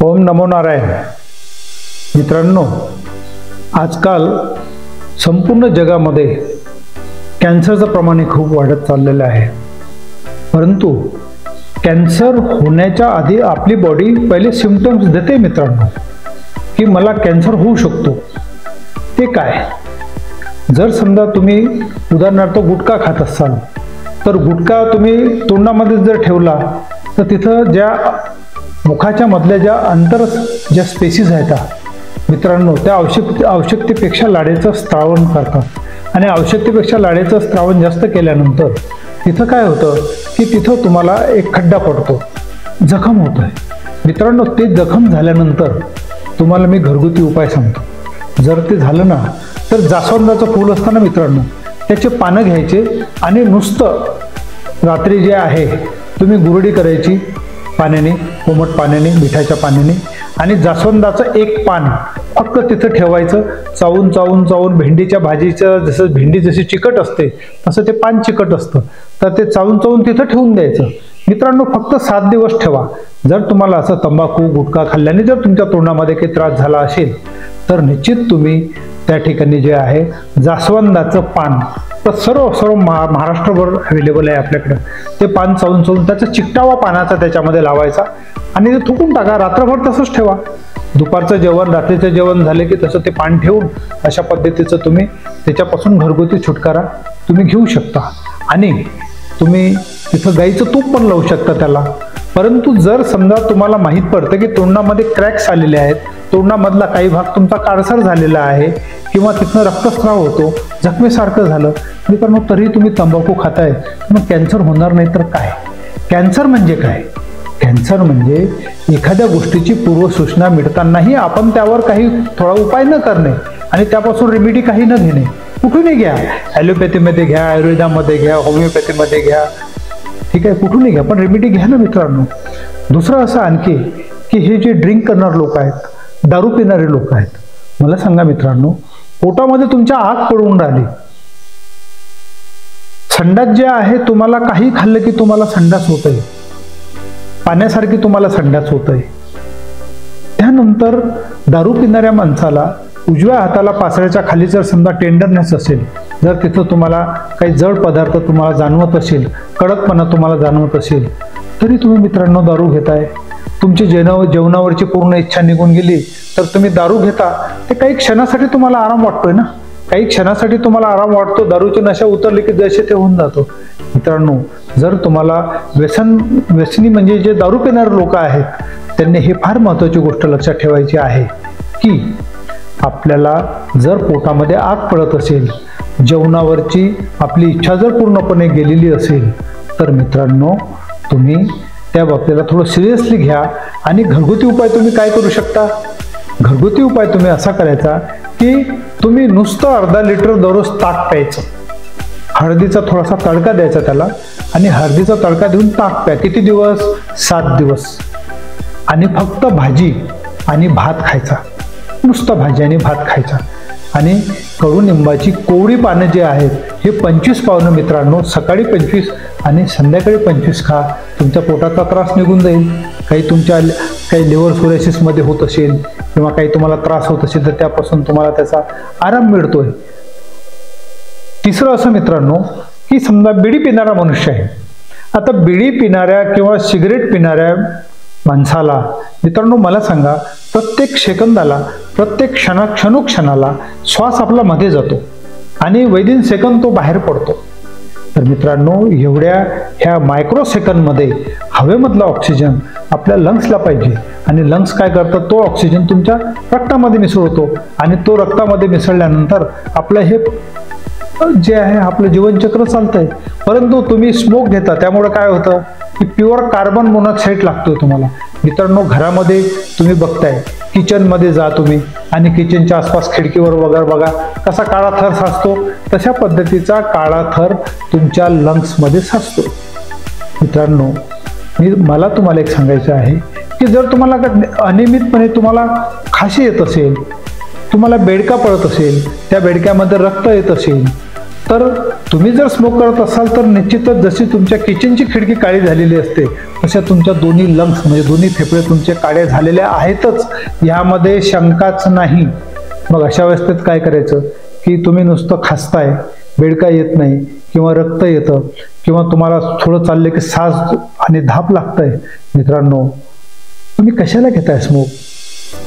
ओम नमो नारायण. मित्रांनो, आजकाल संपूर्ण जगामध्ये कॅन्सरचं प्रमाण खूप वाढत चाललेलं आहे. परंतु कॅन्सर होण्याच्या आधी आपली बॉडी पहिले सिम्पटम्स देते मित्रांनो, की मला कॅन्सर होऊ शकतो. ते काय? जर समजा तुम्ही उदाहरणार्थ गुटखा खात असाल तर गुटखा तुम्ही तोंडामध्ये जर ठेवला तर तिथं ज्या मुखाच्या मधल्या ज्या स्पेसिस आहेत मित्रांनो, त्या आवश्यकतेपेक्षा लाळेचं स्त्रावण करतात आणि आवश्यकतेपेक्षा लाळेचं स्त्रावण जास्त केल्यानंतर तिथं काय होतं की तिथं तुम्हाला एक खड्डा पडतो, जखम होत आहे. मित्रांनो, ते जखम झाल्यानंतर तुम्हाला मी घरगुती उपाय सांगतो. जर ते झालं ना तर जास्वंदाचं फूल असतं ना मित्रांनो, त्याचे पानं घ्यायचे आणि नुसतं रात्री जे आहे तुम्ही गुरडी करायची पाण्याने, कोमट पाण्याने, मिठाच्या पाण्याने, आणि जास्वंदाचं एक पान फक्त तिथं ठेवायचं. चावून चावून चावून भेंडीच्या भाजीचं जसं भेंडी जशी चिकट असते तसं ते पान चिकट असतं, तर ते चावून चावून तिथं ठेवून द्यायचं. मित्रांनो, फक्त 7 दिवस ठेवा. जर तुम्हाला असं तंबाखू गुटखा खाल्ल्याने जर तुमच्या तोंडामध्ये काही त्रास झाला असेल तर निश्चित तुम्ही त्या ठिकाणी जे आहे जास्वंदाचं पान, तर सर्व महाराष्ट्रभर अवेलेबल आहे आपल्याकडं, ते पान चावून चावून त्याचा चिकटावा पानाचा त्याच्यामध्ये लावायचा आणि ते थुकून टाका. रात्रभर तसंच ठेवा. दुपारचं जेवण, रात्रीचं जेवण झाले की तसं ते पान ठेवून अशा पद्धतीचं तुम्ही त्याच्यापासून घरगुती छुटकारा तुम्ही घेऊ शकता. आणि तुम्ही तिथं गाईचं तूप पण लावू शकता त्याला. परंतु जर समजा तुम्हाला माहीत पडतं की तोंडामध्ये क्रॅक्स आलेले आहेत, तोंडामधला काही भाग तुमचा काळसर झालेला आहे किंवा तिथनं रक्तस्राव होतो, जखमेसारखं झालं मित्रांनो, तरी तुम्ही तंबाखू खाताय, मग कॅन्सर होणार नाही तर काय? कॅन्सर म्हणजे काय? कॅन्सर म्हणजे एखाद्या गोष्टीची पूर्वसूचना मिळतानाही आपण त्यावर काही थोडा उपाय न करणे आणि त्यापासून रेमेडी काही न घेणे. कुठूनही घ्या, ॲलोपॅथीमध्ये घ्या, आयुर्वेदामध्ये घ्या, होमिओपॅथीमध्ये घ्या, ठीक आहे, कुठूनही घ्या, पण रेमेडी घ्या ना मित्रांनो. दुसरं असं आणखी की हे जे ड्रिंक करणारे लोक आहेत, दारू पिणारे लोक आहेत, मला सांगा मित्रांनो, पोटामध्ये तुमच्या आग पडून राहिली, संडास जे आहे, तुम्हाला काही खाल्लं की तुम्हाला संडास होत आहे, पाण्यासारखी तुम्हाला संडास होत आहे. त्यानंतर दारू पिणाऱ्या माणसाला उजव्या हाताला पासळ्याच्या खाली जर समजा टेंडरनेस असेल, जर तिथं तुम्हाला काही जड पदार्थ तुम्हाला जाणवत असेल, कडकपणा तुम्हाला जाणवत असेल, तरी तुम्ही मित्रांनो दारू घेताय. तुमची जेवणावरची पूर्ण इच्छा निघून गेली तर तुम्ही दारू घेता. ते काही क्षणासाठी तुम्हाला आराम वाटतोय ना, काही क्षणासाठी तुम्हाला आराम वाटतो, दारूची नशा उतरली की जसे ते होऊन जातो. मित्रांनो, जर तुम्हाला व्यसनी म्हणजे जे दारू पिणारे लोक आहेत, त्यांनी हे फार महत्त्वाची गोष्ट लक्षात ठेवायची आहे की आपल्याला जर पोटामध्ये आग पडत असेल, जेवणावरची आपली इच्छा जर पूर्णपणे गेलेली असेल, तर मित्रांनो तुम्ही त्या बाबतीला थोडं सिरियसली घ्या. आणि घरगुती उपाय तुम्ही काय करू शकता? घरगुती उपाय तुम्ही असा करायचा की तुम्ही नुसतं अर्धा लिटर दररोज ताक प्यायचं, हळदीचा थोडासा तडका द्यायचा त्याला, आणि हळदीचा तडका देऊन ताक प्या. किती दिवस? 7 दिवस. आणि फक्त भाजी आणि भात खायचा, नुसतं भाजी आणि भात खायचा. आणि कडुनिंबाची कोवळी पानं जे आहेत हे 25 पानं मित्रांनो, सकाळी 25 आणि संध्याकाळी 25 खा. तुमच्या पोटाचा त्रास निघून जाईल. काही लिव्हर सोरायसिसमध्ये होत असेल किंवा काही तुम्हाला त्रास होत असेल तर त्यापासून तुम्हाला त्याचा आराम मिळतोय. तिसरं असं मित्रांनो की समजा बिडी पिणारा मनुष्य आहे. आता बिडी पिणाऱ्या किंवा सिगरेट पिणाऱ्या माणसाला मित्रांनो मला सांगा, प्रत्येक सेकंदाला, प्रत्येक क्षणोक्षणाला श्वास आपला मध्ये जातो आणि within सेकंद तो बाहेर पडतो. तर मित्रांनो, एवढ्या ह्या मायक्रो सेकंदमध्ये हवेमधला ऑक्सिजन आपल्या लंग्सला पाहिजे. आणि लंग्स काय करतात? तो ऑक्सिजन तुमच्या रक्तामध्ये मिसळतो आणि तो रक्तामध्ये मिसळल्यानंतर आपलं हे जे आहे आपलं जीवनचक्र चालतंय. परंतु तुम्ही स्मोक घेता, त्यामुळे काय होतं की प्युअर कार्बन मोनॉक्साईड लागतोय तुम्हाला. मित्रांनो, घरामध्ये तुम्ही बघताय, किचनमध्ये जा तुम्ही आणि किचनच्या आसपास खिडकीवर वगैरे बघा कसा काळा थर साचतो, तशा पद्धतीचा काळा थर तुमच्या लंग्समध्ये साचतो. मित्रांनो, मला तुम्हाला एक सांगायचं आहे की जर तुम्हाला अनियमितपणे तुम्हाला खाशी येत असेल, तुम्हाला बेडका पडत असेल, त्या बेडक्यामध्ये रक्त येत असेल, तर तुम्ही जर स्मोक करत असाल तर निश्चितच जशी तुमच्या किचनची खिडकी काळी झालेली असते तशा तुमच्या दोन्ही लंग्स म्हणजे दोन्ही फेफडे तुमचे काळे झालेले आहेतच, यामध्ये शंकाच नाही. मग अशा अवस्थेत काय करायचं की तुम्ही नुसतं खासताय, बेडका येत नाही किंवा रक्त येतं किंवा तुम्हाला थोडं चाललं की साज आणि धाप लागतंय, मित्रांनो तुम्ही कशाला घेताय स्मोक?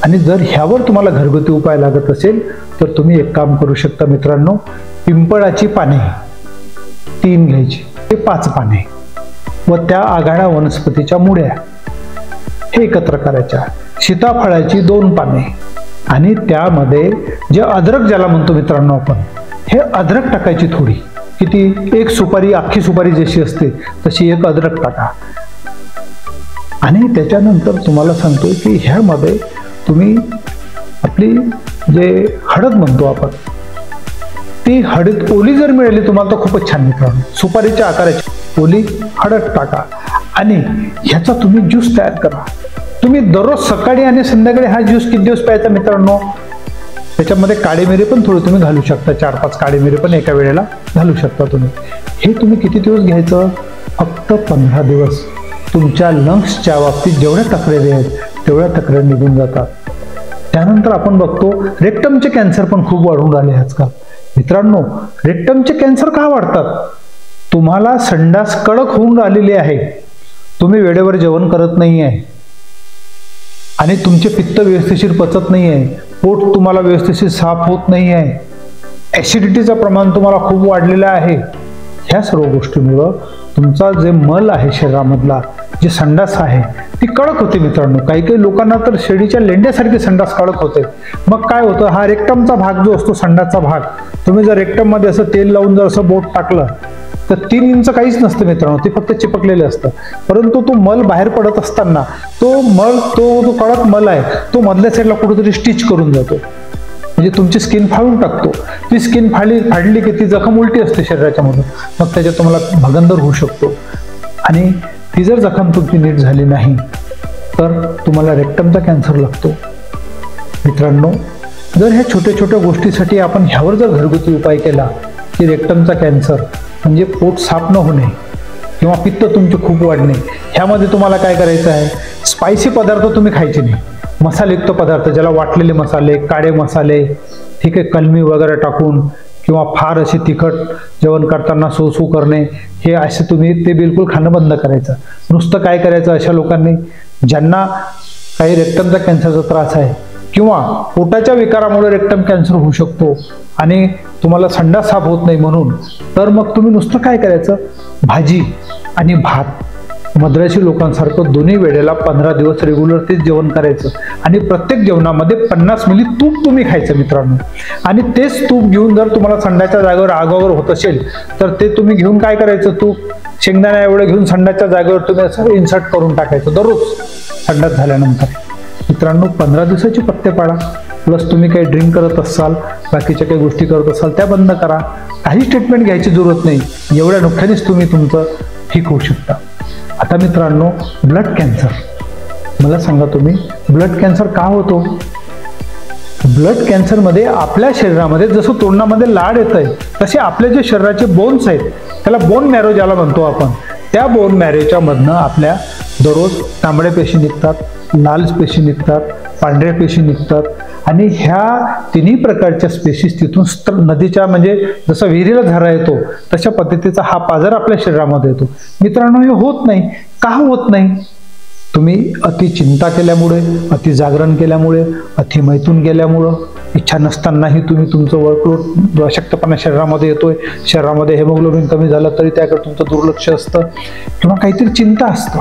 आणि जर ह्यावर तुम्हाला घरगुती उपाय लागत असेल तर तुम्ही एक काम करू शकता मित्रांनो. पिंपळाची पाने 3 घ्यायची, ते 5 पाने व त्या आघाडा वनस्पतीच्या मुळ्या हे एकत्र करायच्या. सीताफळाची 2 पाने आणि त्यामध्ये जे अद्रक ज्याला म्हणतो मित्रांनो आपण, हे अद्रक टाकायची थोडी, किती, 1 सुपारी, अख्खी सुपारी जशी असते तशी 1 अद्रक टाका. आणि त्याच्यानंतर तुम्हाला सांगतोय की ह्यामध्ये तुम्ही आपली जे हळद म्हणतो आपण, ती हळद ओली जर मिळाली तुम्हाला तर खूपच छान मित्रांनो. सुपारीच्या आकाराची ओली हळद टाका आणि ह्याचा तुम्ही ज्यूस तयार करा. तुम्ही दररोज सकाळी आणि संध्याकाळी हा ज्यूस किती दिवस प्यायचा मित्रांनो? त्याच्यामध्ये काळे मिरे पण थोडे तुम्ही घालू शकता, 4-5 काळे मिरे पण एका वेळेला घालू शकता तुम्ही. हे तुम्ही किती दिवस घ्यायचं? फक्त 15 दिवस. तुमच्या लंग्सच्या बाबतीत जेवढ्या तक्रारी आहेत तेवढ्या तक्रारी निघून जातात. त्यानंतर आपण बघतो रेक्टमचे कॅन्सर पण खूप वाढून राहिले आजकाल. मित्रांनो रेक्टमचे कॅन्सर का वाढतात? तुम्हाला संडास कडक होऊन राहिलेली आहे, तुम्ही वेळेवर जेवण करत नाही आहे आणि तुमचे पित्त व्यवस्थिशीर पचत नाही आहे, पोट तुम्हाला व्यवस्थिशीर साफ होत नाही आहे, ॲसिडिटीचं प्रमाण तुम्हाला खूप वाढलेलं आहे. ह्या सर्व गोष्टीमुळं तुमचा जे मल आहे शरीरामधला, जे संडास आहे ती कडक होते मित्रांनो. काही काही लोकांना तर शेळीच्या लेंड्यासारखी संडास कडक होते. मग काय होतं, हा रेक्टमचा भाग जो असतो संडासचा भाग, तुम्ही जर रेक्टम मध्ये असं तेल लावून जर असं बोट टाकलं तर 3 इंच काहीच नसतं मित्रांनो, ते फक्त चिपकलेलं असतं. परंतु तो मल बाहेर पडत असताना तो मल जो कडक मल आहे तो मधल्या साईडला कुठेतरी स्टिच करून जातो, म्हणजे तुमची स्किन फाडून टाकतो. ती स्किन फाडली की ती जखम उलटी असते शरीराच्या मधून, मग त्याच्यात तुम्हाला भगंदर होऊ शकतो. आणि ती जर जखम तुमची नीट झाली नाही तर तुम्हाला रेक्टमचा कॅन्सर लागतो. मित्रांनो जर ह्या छोट्या छोट्या गोष्टीसाठी आपण ह्यावर जर घरगुती उपाय केला की रेक्टमचा कॅन्सर म्हणजे पोट साफ न होणे किंवा पित्त तुमचे खूप वाढणे, ह्यामध्ये तुम्हाला काय करायचं आहे, स्पायसी पदार्थ तुम्ही खायचे नाही, मसालेयुक्त पदार्थ ज्याला वाटलेले मसाले, काळे मसाले, ठीक आहे, कलमी वगैरे टाकून किंवा फार असे तिखट जेवण करताना सू करणे, हे असे तुम्ही ते बिलकुल खाणं बंद करायचं. नुसतं काय करायचं, अशा लोकांनी ज्यांना काही रेक्टमचा कॅन्सरचा त्रास आहे किंवा पोटाच्या विकारामुळे रेक्टम कॅन्सर होऊ शकतो आणि तुम्हाला संडास साफ होत नाही म्हणून, तर मग तुम्ही नुसतं काय करायचं, भाजी आणि भात, मद्रासी लोकांसारखं दोन्ही वेळेला 15 दिवस रेग्युलर तेच जेवण करायचं आणि प्रत्येक जेवणामध्ये 50 मिली तूप तुम्ही खायचं मित्रांनो. आणि तेच तूप घेऊन जर तुम्हाला संडाच्या जागेवर आगावर होत असेल तर ते तुम्ही घेऊन काय करायचं, तूप शेंगदाणा एवढं घेऊन संडाच्या जागेवर तुम्ही असं इन्सर्ट करून टाकायचं दररोज संडास झाल्यानंतर. मित्रांनो 15 दिवसाची पथ्य पाळा. प्लस तुम्ही काही ड्रिंक करत असाल, बाकीच्या काही गोष्टी करत असाल त्या बंद करा. काहीच ट्रीटमेंट घ्यायची जरूरत नाही, एवढ्या नुकसानीच तुम्ही तुमचं ठीक होऊ शकता. आता मित्रांनो ब्लड कॅन्सर, मला सांगा तुम्ही ब्लड कॅन्सर का होतो? ब्लड कॅन्सरमध्ये आपल्या शरीरामध्ये जसं तोंडामध्ये लाड येत आहे तसे आपले जे शरीराचे बोन्स आहेत, त्याला बोन मॅरो ज्याला म्हणतो आपण, त्या बोन मॅरोच्या मधनं आपल्या दररोज तांबड्या पेशी निघतात, लाल पेशी निघतात, पांढऱ्या पेशी निघतात आणि ह्या तिन्ही प्रकारच्या स्पेशीज तिथून नदीच्या म्हणजे जसं विहिरीला झरा येतो तशा पद्धतीचा हा पाझर आपल्या शरीरामध्ये येतो. मित्रांनो हे होत नाही. का होत नाही? तुम्ही अति चिंता केल्यामुळे, अति जागरण केल्यामुळे, अति मैथून गेल्यामुळं, इच्छा नसतानाही तुम्ही तुमचं वर्कलोड अशक्तपणा शरीरामध्ये येतोय, शरीरामध्ये हेमोग्लोबिन कमी झालं तरी त्याकडे तुमचं दुर्लक्ष असतं किंवा काहीतरी चिंता असतं.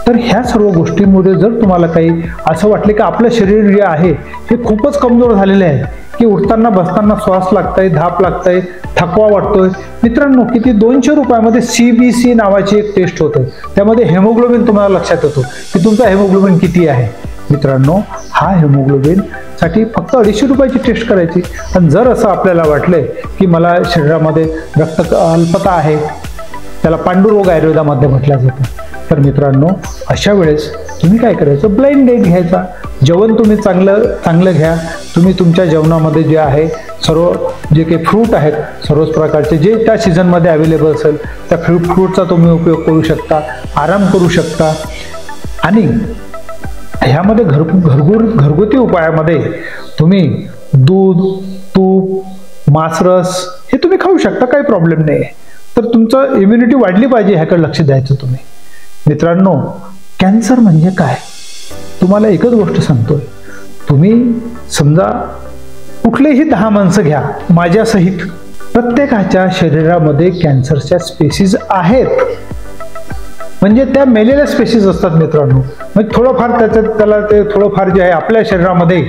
तर ह्या सर्व गोष्टींमुळे जर तुम्हाला काही असं वाटले की आपलं शरीर जे आहे हे खूपच कमजोर झालेले आहे, की उठताना बसताना श्वास लागतंय, धाप लागतंय, थकवा वाटतोय, मित्रांनो किती 200 रुपयामध्ये CBC नावाची एक टेस्ट होते, त्यामध्ये हेमोग्लोबिन तुम्हाला लक्षात येतो की तुमचा हेमोग्लोबिन किती आहे. मित्रांनो हा हेमोग्लोबिन साठी फक्त 250 रुपयाची टेस्ट करायची. आणि जर असं आपल्याला वाटलंय की मला शरीरामध्ये रक्त अल्पता आहे, त्याला पांडुरोग आयुर्वेदामध्ये म्हटलं जातं, तर मित्रांनो अशा वेळेस तुम्ही काय करायचं, ब्लाइंड डाएट घ्यायचा. जेवण तुम्ही चांगलं घ्या. तुम्ही तुमच्या जेवणामध्ये जे आहे सर्व जे काही फ्रूट आहेत सर्वच प्रकारचे जे त्या सीझनमध्ये अवेलेबल असेल त्या फ्रूटचा तुम्ही उपयोग करू शकता, आराम करू शकता. आणि ह्यामध्ये घरगुती उपायामध्ये तुम्ही दूध, तूप, मांसरस हे तुम्ही खाऊ शकता, काही प्रॉब्लेम नाही. तर तुमचं इम्युनिटी वाढली पाहिजे ह्याकडे लक्ष द्यायचं तुम्ही. मित्रांनो, कॅन्सर म्हणजे काय तुम्हाला एकच गोष्ट सांगतोय. तुम्ही समजा कुठलेही 10 माणसं घ्या माझ्यासहित, प्रत्येकाच्या शरीरामध्ये कॅन्सरच्या स्पेसिस आहेत. म्हणजे त्या मेलेल्या स्पेसिस असतात मित्रांनो. म्हणजे थोडंफार त्याला ते थोडंफार जे आहे आपल्या शरीरामध्ये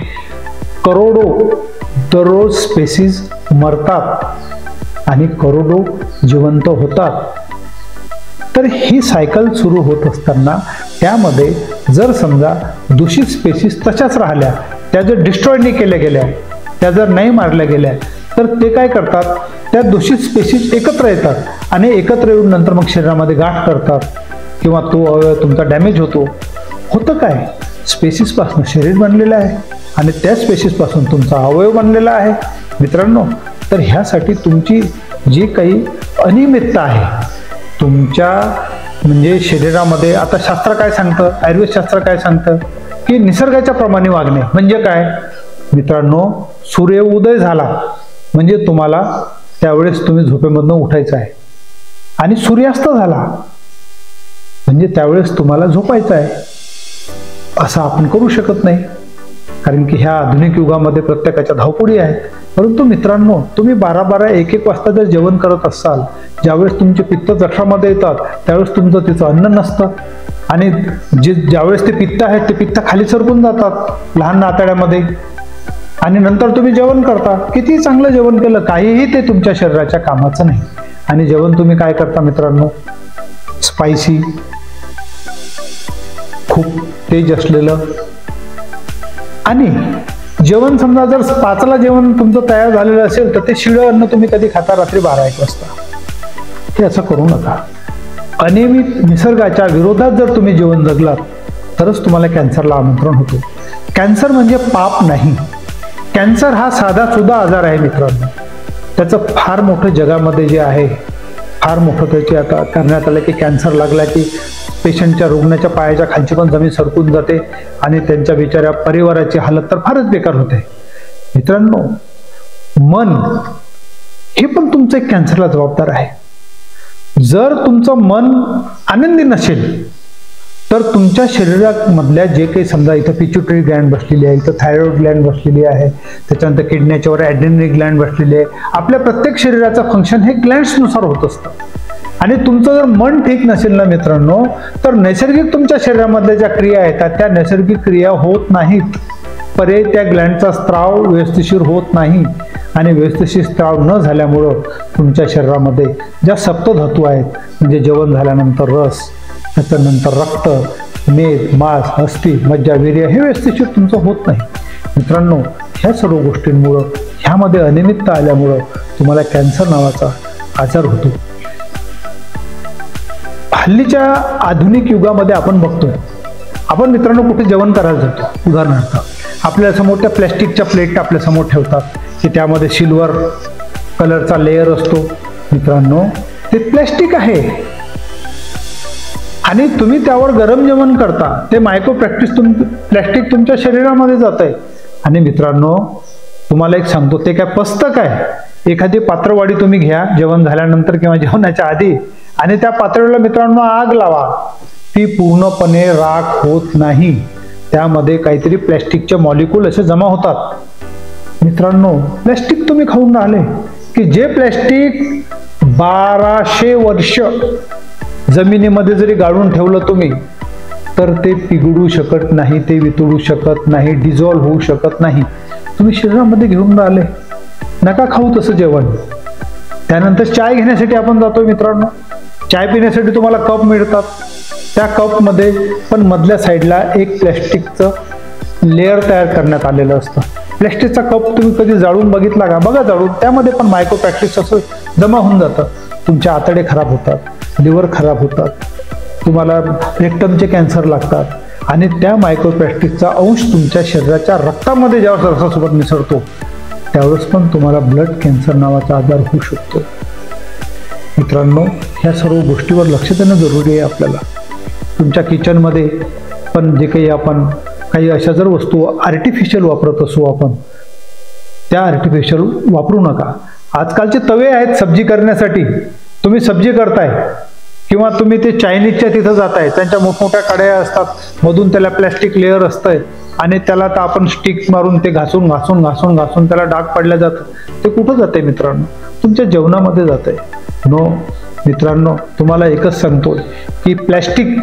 करोडो दररोज स्पेसिस मरतात आणि करोडो जिवंत होतात. तर ही सायकल सुरू होत असताना त्यामध्ये जर समजा दूषित स्पेसिस तशाच राहिल्या, त्या जर डिस्ट्रॉय नाही केल्या गेल्या, त्या जर नाही मारल्या गेल्या, तर ते काय करतात, त्या दूषित स्पेसिस एकत्र येतात आणि एकत्र येऊन नंतर मग शरीरामध्ये गाठ करतात किंवा तो अवयव तुमचा डॅमेज होतो. होतं काय, स्पेसिसपासून शरीर बनलेलं आहे आणि त्या स्पेसिसपासून तुमचा अवयव बनलेला आहे. मित्रांनो, तर ह्यासाठी तुमची जी काही अनियमितता आहे तुमच्या म्हणजे शरीरामध्ये, आता शास्त्र काय सांगतं, आयुर्वेद शास्त्र काय सांगतं की निसर्गाच्या प्रमाणे वागणे. म्हणजे काय मित्रांनो, सूर्य उदय झाला म्हणजे तुम्हाला त्यावेळेस तुम्ही झोपेमधनं उठायचं आहे आणि सूर्यास्त झाला म्हणजे त्यावेळेस तुम्हाला झोपायचं आहे. असं आपण करू शकत नाही, कारण की ह्या आधुनिक युगामध्ये प्रत्येकाच्या धावपळी आहेत. परंतु मित्रांनो, तुम्ही 12-12, 1-1 वाजता जर जेवण करत असाल, ज्यावेळेस तुमचे पित्त जठरामध्ये येतात त्यावेळेस तुमचं तिचं अन्न नसतं आणि ज्यावेळेस ते पित्त आहेत ते पित्त खाली सरकून जातात लहान आतड्यामध्ये आणि नंतर तुम्ही जेवण करता. किती चांगलं जेवण केलं, काहीही ते तुमच्या शरीराच्या कामाचं नाही. आणि जेवण तुम्ही काय करता मित्रांनो, स्पायसी, खूप तेज असलेलं. आणि जेवण समजा जर 5ला जेवण तुमचं तयार झालेलं असेल तर ते शिळं अन्न तुम्ही कधी खाता रात्री 12-1 वाजता. हे असं करू नका. अनियमित निसर्गाच्या विरोधात जर तुम्ही जीवन जगलात तरच तुम्हाला कॅन्सरला आमंत्रण होतो. कॅन्सर म्हणजे पाप नाही. कॅन्सर हा साधा सुद्धा आजार आहे मित्रांनो. त्याचं फार मोठं जगामध्ये जे आहे, फार मोठं त्याची आता करण्यात आलं की कॅन्सर लागला की पेशंटच्या रुग्णाच्या पायाच्या खालची पण जमीन सरकून जाते आणि त्यांच्या बिचाऱ्या परिवाराची हालत तर फारच बेकार होते. मित्रांनो, मन हे पण तुमचं एक कॅन्सरला जबाबदार आहे. जर तुमचं मन आनंदी नसेल तर तुमच्या शरीरामधल्या जे काही समजा इथं पिट्युटरी ग्लँड बसलेली आहे, इथं थायरॉइड ग्लँड बसलेली आहे, त्याच्यानंतर किडनीच्या वर ॲड्रेनल ग्लँड बसलेली आहे. आपल्या प्रत्येक शरीराचं फंक्शन हे ग्लँड्सनुसार होत असतं. आणि तुमचं जर मन ठीक नसेल ना मित्रांनो, तर नैसर्गिक तुमच्या शरीरामधल्या ज्या क्रिया येतात त्या नैसर्गिक क्रिया होत नाहीत. पर्याय त्या ग्लँडचा स्त्राव व्यवस्थिशीर होत नाही आणि व्यवस्थिशीर स्त्राव न झाल्यामुळं तुमच्या शरीरामध्ये ज्या सप्तधातू आहेत, म्हणजे जेवण झाल्यानंतर रस, त्याच्यानंतर रक्त, मेद, मांस, अस्थि, मज्जा, वीर्य हे व्यवस्थिशीर तुमचं होत नाही. मित्रांनो, ह्या सर्व गोष्टींमुळं, ह्यामध्ये अनियमितता आल्यामुळं तुम्हाला कॅन्सर नावाचा आजार होतो. हल्लीच्या आधुनिक युगामध्ये आपण बघतोय, आपण मित्रांनो कुठे जेवण करायला जातो, उदाहरणार्थ आपल्या समोर त्या प्लॅस्टिकच्या प्लेट आपल्या समोर ठेवतात की त्यामध्ये सिल्वर कलरचा लेअर असतो. मित्रांनो, ते प्लॅस्टिक आहे आणि तुम्ही त्यावर गरम जेवण करता, ते प्लॅस्टिक तुमच्या शरीरामध्ये जात आहे. आणि मित्रांनो, तुम्हाला एक सांगतो, ते काय पचतं काय? एखादी पात्रवाडी तुम्ही घ्या जेवण झाल्यानंतर किंवा जेवणाच्या आधी आणि त्या पातळीला मित्रांनो आग लावा, ती पूर्णपणे राख होत नाही. त्यामध्ये काहीतरी प्लॅस्टिकचे मॉलिक्यूल असे जमा होतात. मित्रांनो, प्लॅस्टिक तुम्ही खाऊन राहिले की जे प्लॅस्टिक 1200 वर्ष जमिनीमध्ये जरी गाळून ठेवलं तुम्ही तर ते पिघडू शकत नाही, ते वितळू शकत नाही, डिझॉल्व्ह होऊ शकत नाही. तुम्ही शरीरामध्ये घेऊन राहिले, नका खाऊ तसं जेवण. त्यानंतर चाय घेण्यासाठी आपण जातोय मित्रांनो, चाय पिण्यासाठी तुम्हाला कप मिळतात. त्या कपमध्ये पण मधल्या साईडला एक प्लॅस्टिकचं लेअर तयार करण्यात आलेलं असतं. प्लॅस्टिकचा कप तुम्ही कधी जाळून बघितला का? बघा जाळून, त्यामध्ये पण मायक्रोप्लॅस्टिक्स असं जमा होऊन जातं. तुमचे आतडे खराब होतात, लिव्हर खराब होतात, तुम्हाला रेक्टमचे कॅन्सर लागतात आणि त्या मायक्रोप्लॅस्टिकचा अंश तुमच्या शरीराच्या रक्तामध्ये ज्यावेळेस रसासोबत मिसळतो त्यावेळेस पण तुम्हाला ब्लड कॅन्सर नावाचा आजार होऊ शकतो. मित्रांनो, ह्या सर्व गोष्टीवर लक्ष देणं जरुरी आहे आपल्याला. तुमच्या किचनमध्ये पण जे काही आपण काही अशा जर वस्तू आर्टिफिशियल वापरत असू आपण, त्या आर्टिफिशियल वापरू नका. आजकालचे तवे आहेत सब्जी करण्यासाठी. तुम्ही सब्जी करताय किंवा तुम्ही ते चायनीजच्या तिथं जाताय, त्यांच्या मोठमोठ्या कढया असतात, मधून त्याला प्लॅस्टिक लेअर असतंय आणि त्याला तर आपण स्टिक मारून ते घासून घासून घासून घासून त्याला डाग पडल्या जातं. ते कुठं जातंय मित्रांनो? तुमच्या जेवणामध्ये जातंय. नो मित्रांनो, तुम्हाला एकच सांगतोय की प्लॅस्टिक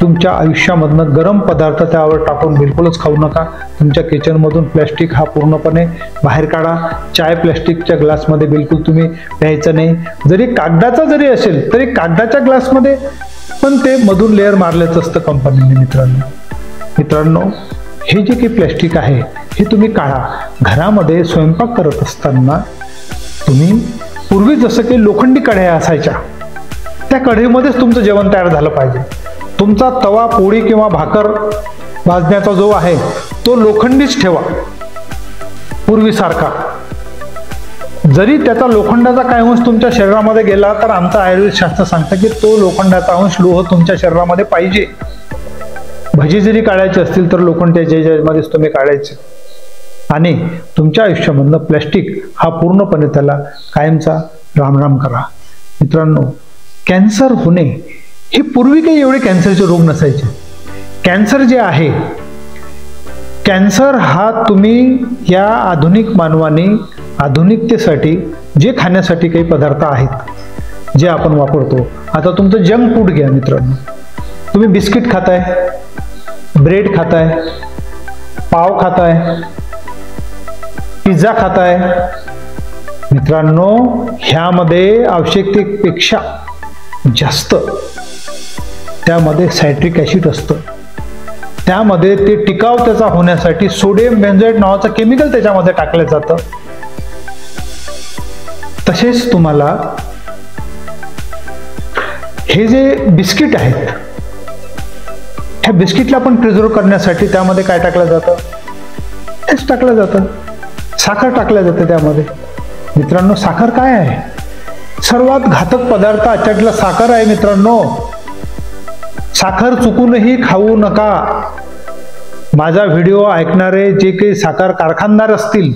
तुमच्या आयुष्यामधनं गरम पदार्थ त्यावर टाकून बिलकुलच खाऊ नका. तुमच्या किचनमधून प्लॅस्टिक हा पूर्णपणे बाहेर काढा. चाय प्लॅस्टिकच्या ग्लासमध्ये बिलकुल तुम्ही प्यायचं नाही. जरी कागदाचा जरी असेल तरी कागदाच्या ग्लासमध्ये पण ते मधून लेअर मारलेच असतं कंपनीने. मित्रांनो, हे जे काही प्लॅस्टिक आहे हे तुम्ही काढा. घरामध्ये स्वयंपाक करत असताना तुम्ही पूर्वी जसं काही लोखंडी कढया असायच्या, त्या कढईमध्येच तुमचं जेवण तयार झालं पाहिजे. तुमचा तवा पोळी किंवा भाकर भाजण्याचा जो आहे तो लोखंडीच ठेवा पूर्वीसारखा. जरी त्याचा लोखंडाचा काही अंश तुमच्या शरीरामध्ये गेला तर आमचं आयुर्वेद शास्त्र सांगतं की तो लोखंडाचा अंश लोह तुमच्या शरीरामध्ये पाहिजे. भजी जरी काढायची असतील तर लोखंडाच्या याच्यामध्येच तुम्ही काढायचे. आणि तुमच्या आयुष्यामधनं प्लॅस्टिक हा पूर्णपणे त्याला कायमचा रामराम करा. मित्रांनो, कॅन्सर होणे हे पूर्वी काही एवढे कॅन्सरचे रोग नसायचे. कॅन्सर जे आहे, कॅन्सर हा तुम्ही या आधुनिक मानवाने आधुनिकतेसाठी जे खाण्यासाठी काही पदार्थ आहेत जे आपण वापरतो. आता तुमचं जंक फूड घ्या मित्रांनो. तुम्ही बिस्किट खाताय, ब्रेड खाताय, पाव खाताय, पिझ्झा खाताय. मित्रांनो, ह्यामध्ये आवश्यकतेपेक्षा जास्त त्यामध्ये सायट्रिक ॲसिड असतं. त्यामध्ये ते टिकाव त्याचा होण्यासाठी सोडियम बेन्झोएट नावाचं केमिकल त्याच्यामध्ये टाकलं जातं. तसेच तुम्हाला हे जे बिस्किट आहेत, ह्या बिस्किटला पण प्रिझर्व करण्यासाठी त्यामध्ये काय टाकलं जातं? हेच टाकलं जातं. साखर टाकलं जातं त्यामध्ये. मित्रांनो, साखर काय आहे? सर्वात घातक पदार्थ आजच्यातला साखर आहे मित्रांनो. साखर चुकूनही खाऊ नका. माझा व्हिडिओ ऐकणारे जे काही साखर कारखानदार असतील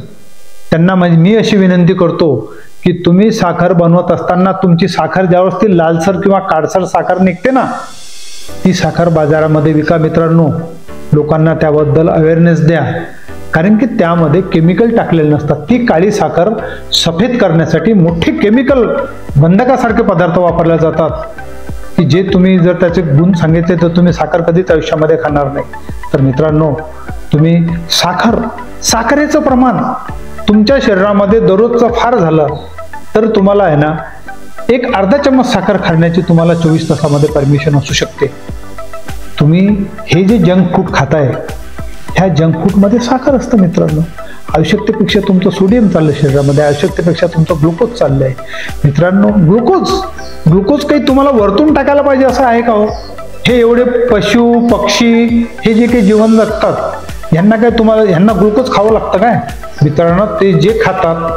त्यांना मी अशी विनंती करतो की तुम्ही साखर बनवत असताना तुमची साखर ज्यावेळेस ती लालसर किंवा काळसर साखर निघते ना, ती साखर बाजारामध्ये विका मित्रांनो. लोकांना त्याबद्दल अवेअरनेस द्या. कारण की त्यामध्ये केमिकल टाकलेले नसतात. ती काळी साखर सफेद करण्यासाठी मोठे केमिकल गंधकासारखे पदार्थ वापरले जातात की जे तुम्ही जर त्याचे गुण सांगितले तर तुम्ही साखर कधीच आयुष्यामध्ये खाणार नाही. तर मित्रांनो, तुम्ही साखरेचं प्रमाण तुमच्या शरीरामध्ये दररोजचं फार झालं तर तुम्हाला आहे ना एक अर्धा चम्मच साखर खाण्याची तुम्हाला 24 तासामध्ये परमिशन असू शकते. तुम्ही हे जे जंक फूड खाताय, ह्या जंक फूडमध्ये साखर असतं मित्रांनो. आवश्यकतेपेक्षा तुमचं सोडियम चाललं शरीरामध्ये, आवश्यकतेपेक्षा तुमचं ग्लुकोज चाललंय. मित्रांनो, ग्लुकोज काही तुम्हाला वरतून टाकायला पाहिजे असं आहे का हो? हे एवढे पशु पक्षी हे जे काही जीवन जगतात यांना काय ह्यांना ग्लुकोज खावं लागतं काय? मित्रांनो, ते जे खातात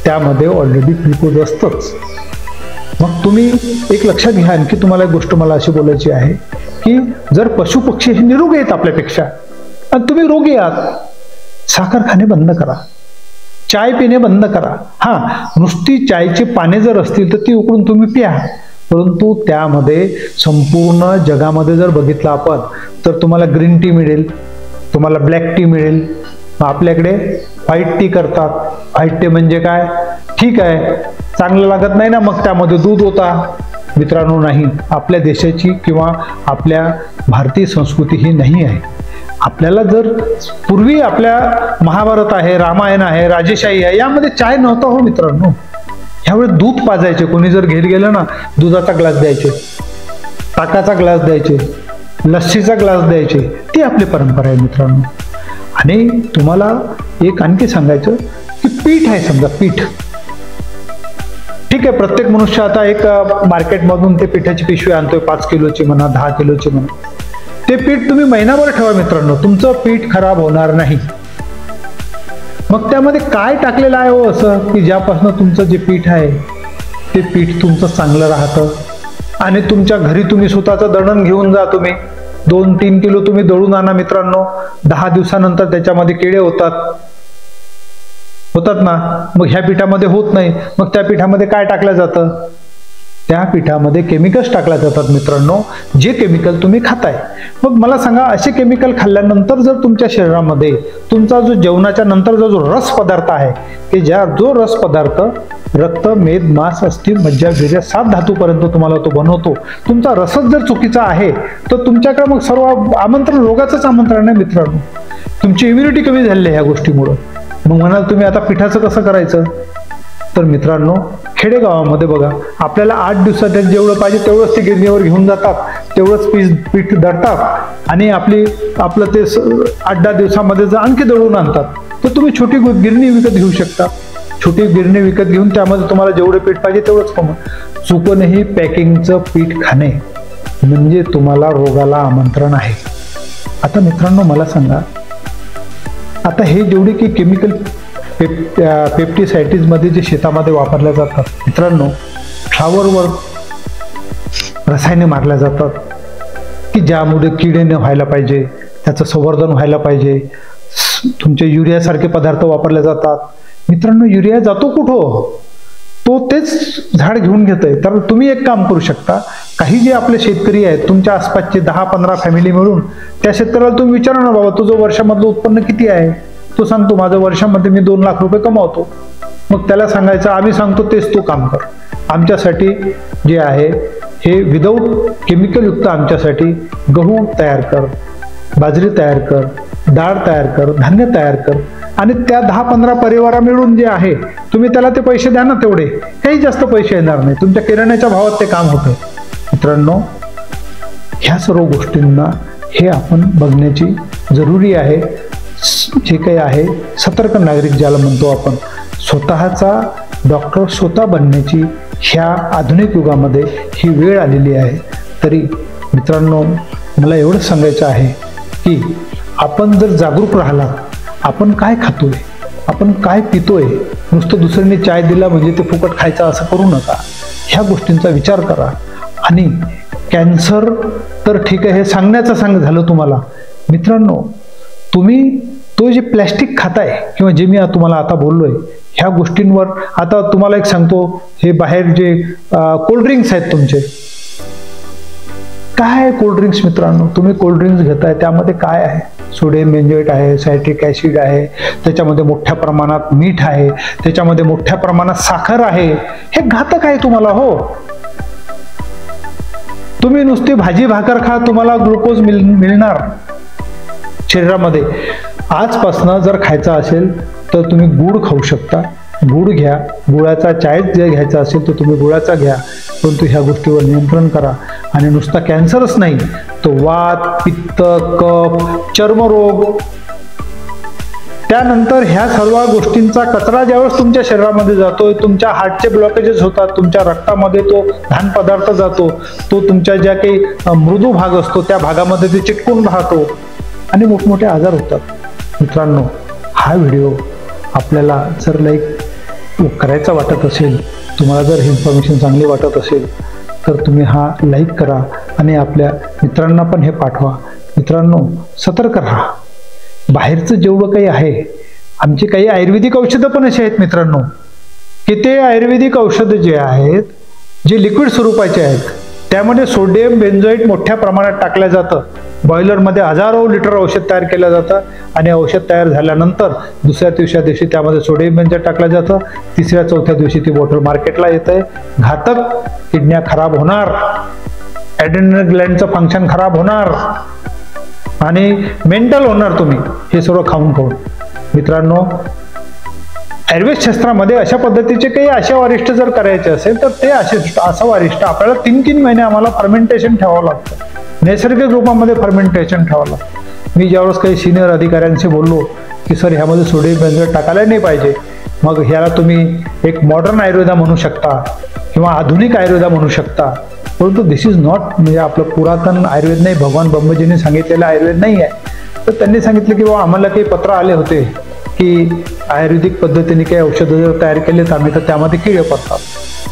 त्यामध्ये ऑलरेडी ग्लुकोज असतंच. मग तुम्ही एक लक्षात घ्या. आणखी तुम्हाला एक गोष्ट मला अशी बोलायची आहे की जर पशु पक्षी हे निरोगी आहेत आपल्यापेक्षा आणि तुम्ही रोगी आहात, साखर खाणे बंद करा, चाय पिणे बंद करा. नुसती चायची पाने जर असतील तर ती उकळून तुम्ही प्या. परंतु त्यामध्ये संपूर्ण जगामध्ये जर बघितलं आपण तर तुम्हाला ग्रीन टी मिळेल, तुम्हाला ब्लॅक टी मिळेल. आपल्याकडे व्हाईट टी करतात. व्हाईट टी म्हणजे काय? ठीक आहे, चांगलं लागत नाही ना, मग त्यामध्ये दूध होता. मित्रांनो, नाही. आपल्या देशाची किंवा आपल्या भारतीय संस्कृती ही नाही आहे. आपल्याला जर पूर्वी आपल्या महाभारत आहे, रामायण आहे, राजेशाही आहे, यामध्ये चाय नव्हता हो मित्रांनो. ह्यावेळी दूध पाजायचे. कोणी जर घरी गेलं ना, दुधाचा ग्लास द्यायचे, ताकाचा ग्लास द्यायचे, लस्सीचा ग्लास द्यायचे. ती आपली परंपरा आहे मित्रांनो. आणि तुम्हाला एक आणखी सांगायचं की पीठ आहे, समजा पीठ, ठीक आहे. प्रत्येक मनुष्य आता एक मार्केटमधून ते पिठाची पिशवी आणतोय, 5 किलोची म्हणा, 10 किलोची म्हणा. ते पीठ तुम्ही महिनाभर ठेवा मित्रांनो, तुमचं पीठ खराब होणार नाही. मग त्यामध्ये काय टाकलेलं आहे हो असं की ज्यापासून तुमचं जे पीठ आहे ते पीठ तुमचं चांगलं राहतं आणि तुमच्या घरी तुम्ही स्वतःचं दळण घेऊन जा, तुम्ही 2-3 किलो तुम्ही दळून आणा मित्रांनो, 10 दिवसानंतर त्याच्यामध्ये किडे होतात ना, मग ह्या पिठामध्ये होत नाही, मग त्या पिठामध्ये काय टाकलं जातं? त्या पिठामध्ये केमिकल्स टाकल्या जातात मित्रांनो, जे केमिकल तुम्ही खाताय. मग मला सांगा, असे केमिकल खाल्ल्यानंतर जर तुमच्या शरीरामध्ये तुमचा जो जेवणाच्या नंतरचा जो रस पदार्थ आहे की जो रस पदार्थ रक्त, मेद, मांस, अस्थि, मज्जा, वीर्य 7 धातूपर्यंत तुम्हाला तो बनवतो, तुमचा रसच जर चुकीचा आहे तर तुमच्याकडे मग सर्व आमंत्रण रोगाचंच आमंत्रण आहे मित्रांनो. तुमची इम्युनिटी कमी झालेली आहे ह्या गोष्टीमुळं. मग म्हणाल तुम्ही आता पिठाचं कसं करायचं? तर मित्रांनो, खेडेगावामध्ये बघा, आपल्याला 8 दिवसात जेवढं पाहिजे तेवढंच ते गिरणीवर घेऊन जातात, तेवढंच पीठ दळतात आणि आपलं ते 8-10 दिवसामध्ये जर आणखी दळून आणतात. तर तुम्ही छोटी गिरणी विकत घेऊ शकता. छोटी गिरणी विकत घेऊन त्यामध्ये तुम्हाला जेवढे पीठ पाहिजे तेवढंच कमवा. चुकूनही पॅकिंगचं पीठ खाणे म्हणजे तुम्हाला रोगाला आमंत्रण आहे. आता मित्रांनो मला सांगा, आता हे जेवढे की केमिकल पेप्टिसाइड्समध्ये जे शेतामध्ये वापरल्या जातात मित्रांनो, फ्लावरवर रसायने मारल्या जातात की ज्यामुळे किडे न व्हायला पाहिजे, त्याचं संवर्धन व्हायला पाहिजे. तुमचे युरियासारखे पदार्थ वापरले जातात मित्रांनो. युरिया जातो कुठं? तो तेच झाड घेऊन घेतंय. तर तुम्ही एक काम करू शकता, काही जे आपले शेतकरी आहेत तुमच्या आसपासचे 10-15 फॅमिली मिळून त्या शेतकऱ्याला तुम्ही विचारा ना, बाबा तुझं वर्षामधलं उत्पन्न किती आहे? तो सांगतो माझं वर्षामध्ये मी 2 लाख रुपये कमावतो. मग त्याला सांगायचं, आम्ही सांगतो तेच तू काम कर. आमच्यासाठी जे आहे हे विदाऊट केमिकल युक्त आमच्यासाठी गहू तयार कर, बाजरी तयार कर, डाळ तयार कर, धान्य तयार कर आणि त्या 10-15 परिवारा मिळून जे आहे तुम्ही त्याला ते पैसे द्या ना, तेवढे काही जास्त पैसे येणार नाही, तुमच्या किराण्याच्या भावात ते काम होतं. मित्रांनो, ह्या सर्व गोष्टींना हे आपण बघण्याची जरुरी आहे. जे काही आहे सतर्क नागरिक ज्याला म्हणतो आपण, स्वतःचा डॉक्टर स्वतः बनण्याची ह्या आधुनिक युगामध्ये ही वेळ आलेली आहे. तरी मित्रांनो, मला एवढंच सांगायचं आहे की आपण जर जागरूक राहिला, आपण काय खातोय, आपण काय पितोय, नुसतं दुसऱ्याने चाय दिला म्हणजे ते फुकट खायचं असं करू नका. ह्या गोष्टींचा विचार करा. आणि कॅन्सर तर ठीक आहे, हे सांगण्याचं झालं तुम्हाला. मित्रांनो, तुम्ही तो जे प्लॅस्टिक खाताय किंवा जे मी तुम्हाला आता बोललोय ह्या गोष्टींवर, आता तुम्हाला एक सांगतो, हे बाहेर जे कोल्ड्रिंक्स आहेत तुमचे, काय आहे कोल्ड्रिंक्स मित्रांनो? तुम्ही कोल्ड्रिंक्स घेताय त्यामध्ये काय आहे? सोडियम बेंजोएट आहे, सायट्रिक ॲसिड आहे, त्याच्यामध्ये मोठ्या प्रमाणात मीठ आहे, त्याच्यामध्ये मोठ्या प्रमाणात साखर आहे. हे घातक आहे तुम्हाला हो. तुम्ही नुसती भाजी भाकर खा, तुम्हाला ग्लुकोज मिळणार शरीरामध्ये. आजपासनं जर खायचा असेल तर तुम्ही गुळ खाऊ शकता, गुळ घ्या. गुळाचा चाय जर घ्यायचा असेल तर तुम्ही गुळाचा घ्या, परंतु ह्या गोष्टीवर नियंत्रण करा. आणि नुसता कॅन्सरच नाही तर वात, पित्त, कफ, चर्मरोग, त्यानंतर ह्या सर्व गोष्टींचा कचरा ज्यावेळेस तुमच्या शरीरामध्ये जातोय, तुमच्या हार्टचे ब्लॉकेजेस होतात, तुमच्या रक्तामध्ये तो घाण पदार्थ जातो, तो तुमच्या ज्या काही मृदू भाग असतो त्या भागामध्ये ते चिटकून राहतो आणि मोठमोठे आजार होतात. मित्रांनो, हा व्हिडिओ आपल्याला जर लाईक करायचा वाटत असेल, तुम्हाला जर ही इन्फॉर्मेशन चांगली वाटत असेल तर तुम्ही हा लाईक करा आणि आपल्या मित्रांना पण हे पाठवा. मित्रांनो, सतर्क राहा. बाहेरचं जेवढं काही आहे, आमचे काही आयुर्वेदिक औषधं पण असे आहेत मित्रांनो की ते आयुर्वेदिक औषधं जे आहेत, जे लिक्विड स्वरूपाचे आहेत, त्यामध्ये सोडियम बेंझोएट मोठ्या प्रमाणात टाकलं जातं. बॉयलरमध्ये हजारो लिटर औषध तयार केलं जातं आणि औषध तयार झाल्यानंतर दुसऱ्या दिवशी त्यामध्ये सोडियम बेंझोएट टाकलं जातं. 3-4 दिवशी ती बॉटल मार्केटला येते. घातक, किडन्या खराब होणार, ॲड्रेनल ग्लँडचं फंक्शन खराब होणार आणि मेंटल होणार तुम्ही हे सर्व खाऊन. मित्रांनो, आयुर्वेद शास्त्रामध्ये अशा पद्धतीचे काही असे वरिष्ठ जर करायचे असेल तर ते असं वरिष्ठ आपल्याला 3-3 महिने आम्हाला फर्मेंटेशन ठेवावं लागतं, नैसर्गिक रूपामध्ये फर्मेंटेशन ठेवावं लागतं. मी ज्यावेळेस काही सिनियर अधिकाऱ्यांशी बोललो की सर ह्यामध्ये सोडियम बेंझोएट टाकायला नाही पाहिजे, मग ह्याला तुम्ही एक मॉडर्न आयुर्वेदा म्हणू शकता किंवा आधुनिक आयुर्वेदा म्हणू शकता, परंतु दिस इज नॉट, म्हणजे आपलं पुरातन आयुर्वेद नाही, भगवान ब्रह्मजींनी सांगितलेलं आयुर्वेद नाही आहे. तर त्यांनी सांगितलं की बाबा आम्हाला काही पत्र आले होते की आयुर्वेदिक पद्धतीने काही औषधं जर तयार केलेत आम्ही तर त्यामध्ये किडे पडतात,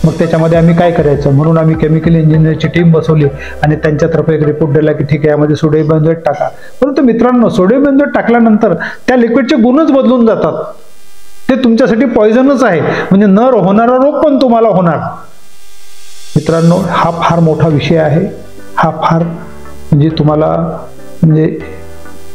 मग त्याच्यामध्ये आम्ही काय करायचं, म्हणून आम्ही केमिकल इंजिनिअरची टीम बसवली आणि त्यांच्यातर्फे एक रिपोर्ट दिला की ठीक आहे यामध्ये सोडियम बेंझोएट टाका. परंतु मित्रांनो, सोडियम बेंझोएट टाकल्यानंतर त्या लिक्विडचे गुणच बदलून जातात, ते तुमच्यासाठी पॉइझनच आहे, म्हणजे न होणारा रोग पण तुम्हाला होणार. मित्रांनो, हा फार मोठा विषय आहे. हा फार म्हणजे तुम्हाला म्हणजे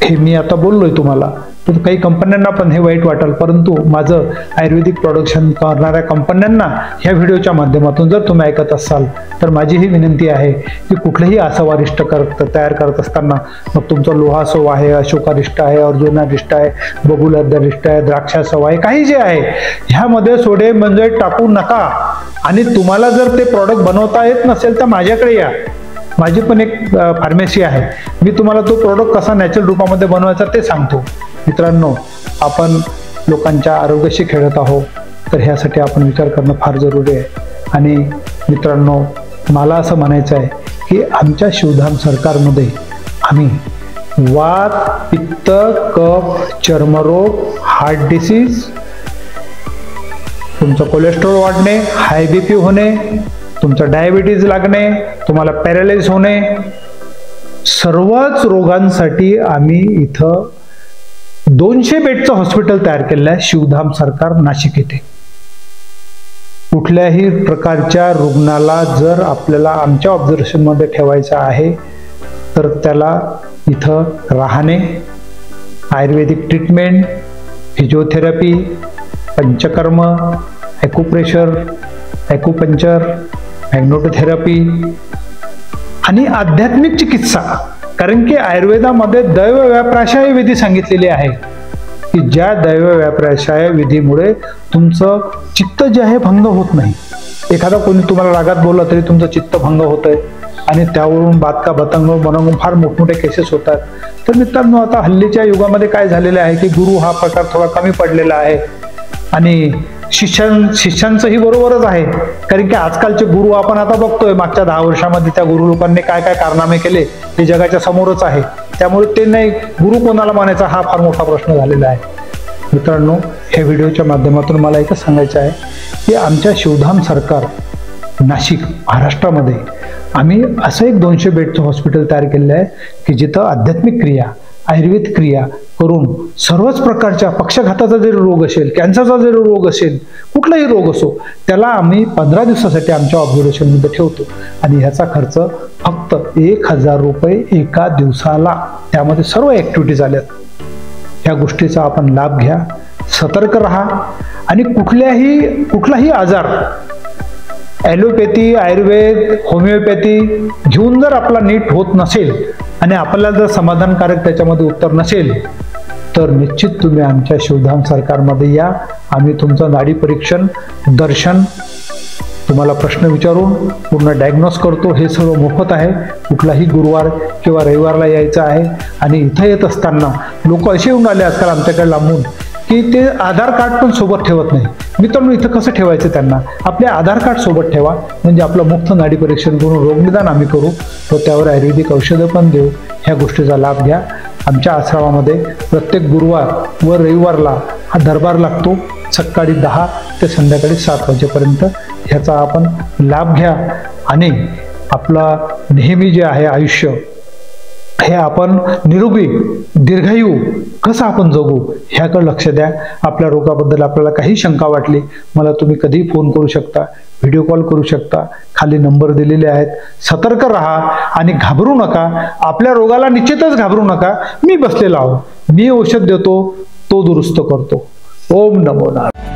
हे मी आता बोललोय तुम्हाला तर काही कंपन्यांना पण हे वाईट वाटेल, परंतु माझं आयुर्वेदिक प्रोडक्शन करणाऱ्या कंपन्यांना ह्या व्हिडिओच्या माध्यमातून जर तुम्ही ऐकत असाल तर माझी ही विनंती आहे की कुठलंही आसावारिष्ट तयार करत असताना, मग तुमचं लोहासव आहे, अशोकारिष्ट आहे, अर्जुनारिष्ट आहे, बबुलारिष्ट आहे, द्राक्षासव आहे, काही जे आहे ह्यामध्ये सोडियम बेंझोएट टाकू नका. आणि तुम्हाला जर ते प्रॉडक्ट बनवता येत नसेल तर माझ्याकडे या, माझी पण एक फार्मसी आहे, मी तुम्हाला तो प्रोडक्ट कसा नॅचरल रूपामध्ये बनवायचा ते सांगतो. मित्रांनो, आपण लोकांच्या आरोग्याशी खेळत आहोत, तर ह्यासाठी आपण विचार करणं फार जरुरी आहे. आणि मित्रांनो, मला असं म्हणायचं आहे की आमच्या शिवधाम सरकारमध्ये आम्ही वात, पित्त, कफ, चर्मरोग, हार्ट डिसीज, तुमचं कोलेस्ट्रॉल वाढणे, हाय BP होणे, तुमचं डायबिटीज लागणे, तुम्हाला पॅरालाइज होणे, सर्वच रोगांसाठी आम्ही इथं 200 बेडचं हॉस्पिटल तयार केलेलं आहे शिवधाम सरकार नाशिक येथे. कुठल्याही प्रकारच्या रुग्णाला जर आपल्याला आमच्या ऑब्झर्वेशनमध्ये ठेवायचं आहे तर त्याला इथं राहणे, Ayurvedic treatment, physiotherapy, Panchakarma, acupressure, acupuncture, magnetotherapy आणि आध्यात्मिक चिकित्सा. कारण की आयुर्वेदामध्ये दैव व्याप्राशाय विधी सांगितलेली आहे की ज्या दैव व्याप्राशाय विधीमुळे तुमचं चित्त जे आहे भंग होत नाही. एखादा कोणी तुम्हाला रागात बोलला तरी तुमचं चित्त भंग होतंय आणि त्यावरून बातका बतंग बनवून फार मोठमोठे केसेस होतात. तर मित्रांनो, आता हल्लीच्या युगामध्ये काय झालेलं आहे की गुरु हा प्रकार थोडा कमी पडलेला आहे आणि शिष्यांचंही बरोबरच आहे. कारण की आजकालचे गुरु आपण आता बघतोय, मागच्या 10 वर्षामध्ये त्या गुरु लोकांनी काय काय कारनामे केले ते जगाच्या समोरच आहे. त्यामुळे ते नाही गुरु कोणाला मानायचा हा फार मोठा प्रश्न झालेला आहे. मित्रांनो, ह्या व्हिडिओच्या माध्यमातून मला एकच सांगायचं आहे की आमच्या शिवधाम सरकार नाशिक महाराष्ट्रामध्ये आम्ही असं एक 200 बेडचं हॉस्पिटल तयार केलेलं आहे की जिथं आध्यात्मिक क्रिया, आयुर्वेद क्रिया करून सर्वच प्रकारच्या पक्षघाताचा जरी रोग असेल, कॅन्सरचा जरी रोग असेल, कुठलाही रोग असो, त्याला आम्ही 15 दिवसासाठी आमच्या ऑब्झर्वेशनमध्ये ठेवतो आणि ह्याचा खर्च फक्त 1000 रुपये एका दिवसाला. त्यामध्ये सर्व ॲक्टिव्हिटीज आल्यात. ह्या गोष्टीचा आपण लाभ घ्या, सतर्क राहा आणि कुठलाही आजार ॲलोपॅथी, आयुर्वेद, होमिओपॅथी घेऊन जर आपला नीट होत नसेल आणि आपल्याला जर समाधानकारक त्याच्यामध्ये उत्तर नसेल तर निश्चित तुम्ही आमच्या शिवधाम सरकारमध्ये या. आम्ही तुमचं नाडी परीक्षण, दर्शन, तुम्हाला प्रश्न विचारून पूर्ण डायग्नोस करतो. हे सर्व मोफत आहे. कुठलाही गुरुवार किंवा रविवारला यायचं आहे. आणि इथं येत असताना लोक असे येऊन आले आजकाल आमच्याकडे लांबून की ते आधार कार्ड पण सोबत ठेवत नाही. मित्रांनो, इथं कसं ठेवायचं त्यांना, आपले आधार कार्ड सोबत ठेवा, म्हणजे आपलं मुक्त नाडी परीक्षण करून रोगनिदान आम्ही करू व त्यावर आयुर्वेदिक औषधं पण देऊ. ह्या गोष्टीचा लाभ घ्या. आमच्या आश्रमामध्ये प्रत्येक गुरुवार व रविवारला हा दरबार लागतो, सकाळी 10 ते संध्याकाळी 7 वाजेपर्यंत. ह्याचा आपण लाभ घ्या आणि आपला नेहमी जे आहे आयुष्य हे आपण निरोगी, दीर्घायू कसं आपण जगू ह्याकडे लक्ष द्या. आपल्या रोगाबद्दल आपल्याला काही शंका वाटली मला तुम्ही कधीही फोन करू शकता, व्हिडिओ कॉल करू शकता. खाली नंबर दिलेले आहेत. सतर्क राहा आणि घाबरू नका. आपल्या रोगाला निश्चितच घाबरू नका. मी बसलेला आहो, मी औषध देतो, तो दुरुस्त करतो. ओम नमो नारायण.